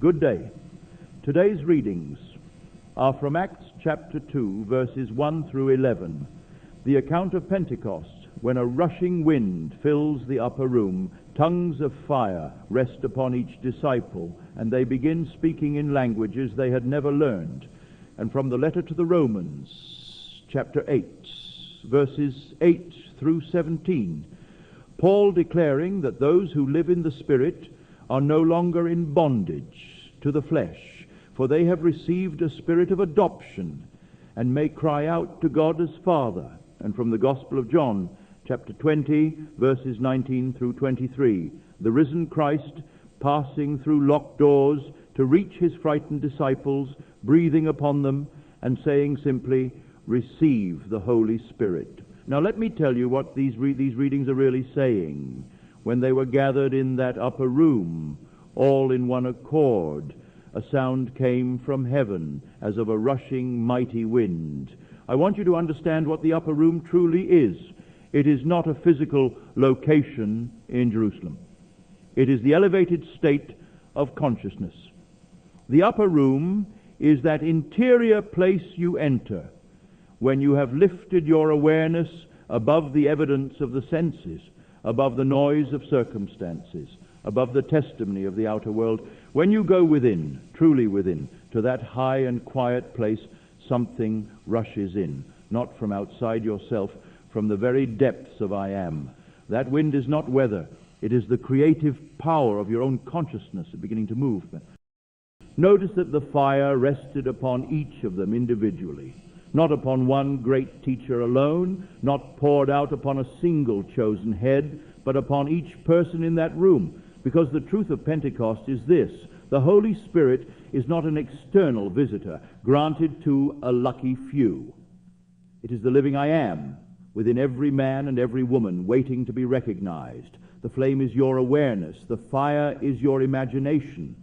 Good day. Today's readings are from Acts chapter 2, verses 1 through 11, the account of Pentecost, when a rushing wind fills the upper room, tongues of fire rest upon each disciple, and they begin speaking in languages they had never learned. And from the letter to the Romans, chapter 8, verses 8 through 17, Paul declaring that those who live in the Spirit are no longer in bondage to the flesh, for they have received a spirit of adoption and may cry out to God as Father. And from the Gospel of John, chapter 20, verses 19 through 23, the risen Christ passing through locked doors to reach his frightened disciples, breathing upon them and saying simply, "Receive the Holy Spirit." Now let me tell you what these readings are really saying. When they were gathered in that upper room, all in one accord, a sound came from heaven as of a rushing mighty wind. I want you to understand what the upper room truly is. It is not a physical location in Jerusalem. It is the elevated state of consciousness. The upper room is that interior place you enter when you have lifted your awareness above the evidence of the senses, above the noise of circumstances, above the testimony of the outer world. When you go within, truly within, to that high and quiet place, something rushes in, not from outside yourself, from the very depths of I am. That wind is not weather. It is the creative power of your own consciousness beginning to move. Notice that the fire rested upon each of them individually, not upon one great teacher alone, not poured out upon a single chosen head, but upon each person in that room. Because the truth of Pentecost is this: the Holy Spirit is not an external visitor granted to a lucky few. It is the living I am within every man and every woman, waiting to be recognized. The flame is your awareness. The fire is your imagination.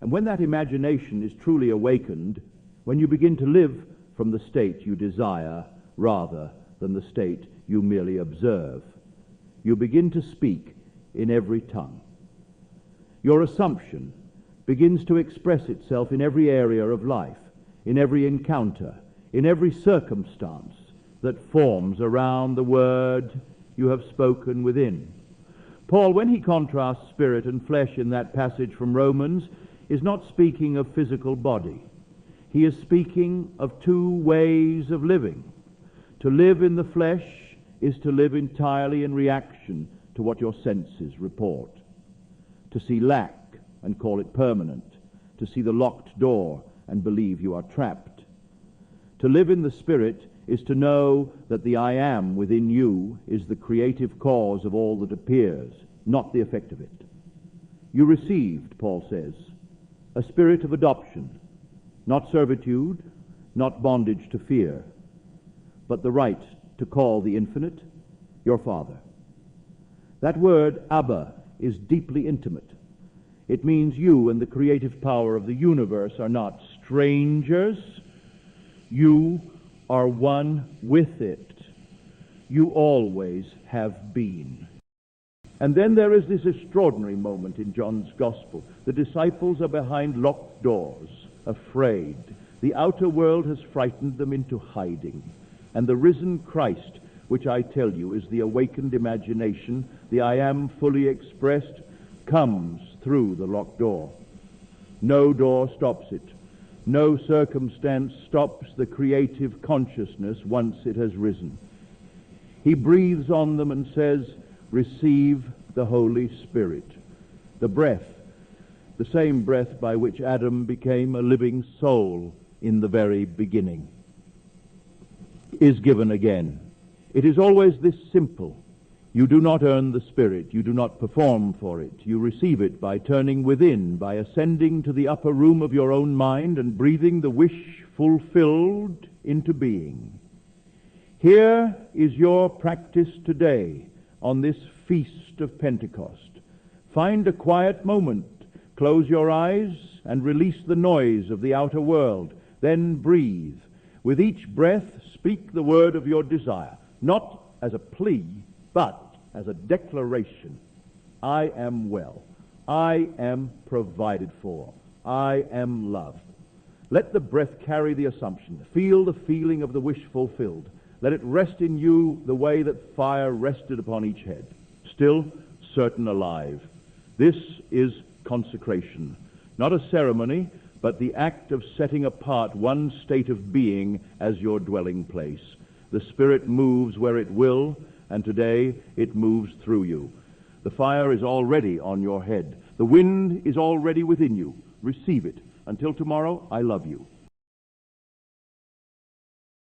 And when that imagination is truly awakened, when you begin to live from the state you desire rather than the state you merely observe, you begin to speak in every tongue. Your assumption begins to express itself in every area of life, in every encounter, in every circumstance that forms around the word you have spoken within. Paul, when he contrasts spirit and flesh in that passage from Romans, is not speaking of physical body. He is speaking of two ways of living. To live in the flesh is to live entirely in reaction to what your senses report. To see lack and call it permanent. To see the locked door and believe you are trapped. To live in the Spirit is to know that the I am within you is the creative cause of all that appears, not the effect of it. You received, Paul says, a spirit of adoption, not servitude, not bondage to fear, but the right to call the infinite your Father. That word, Abba, is deeply intimate. It means you and the creative power of the universe are not strangers. You are one with it. You always have been. And then there is this extraordinary moment in John's Gospel. The disciples are behind locked doors, afraid. The outer world has frightened them into hiding. And the risen Christ, which I tell you is the awakened imagination, the I am fully expressed, comes through the locked door. No door stops it. No circumstance stops the creative consciousness once it has risen. He breathes on them and says, "Receive the Holy Spirit." The breath, the same breath by which Adam became a living soul in the very beginning, is given again. It is always this simple. You do not earn the Spirit. You do not perform for it. You receive it by turning within, by ascending to the upper room of your own mind and breathing the wish fulfilled into being. Here is your practice today on this feast of Pentecost. Find a quiet moment. Close your eyes and release the noise of the outer world. Then breathe. With each breath, speak the word of your desire, not as a plea, but as a declaration. I am well. I am provided for. I am love. Let the breath carry the assumption. Feel the feeling of the wish fulfilled. Let it rest in you the way that fire rested upon each head. Still, certain alive. This is consecration. Not a ceremony, but the act of setting apart one state of being as your dwelling place. The Spirit moves where it will, and today it moves through you. The fire is already on your head. The wind is already within you. Receive it. Until tomorrow, I love you.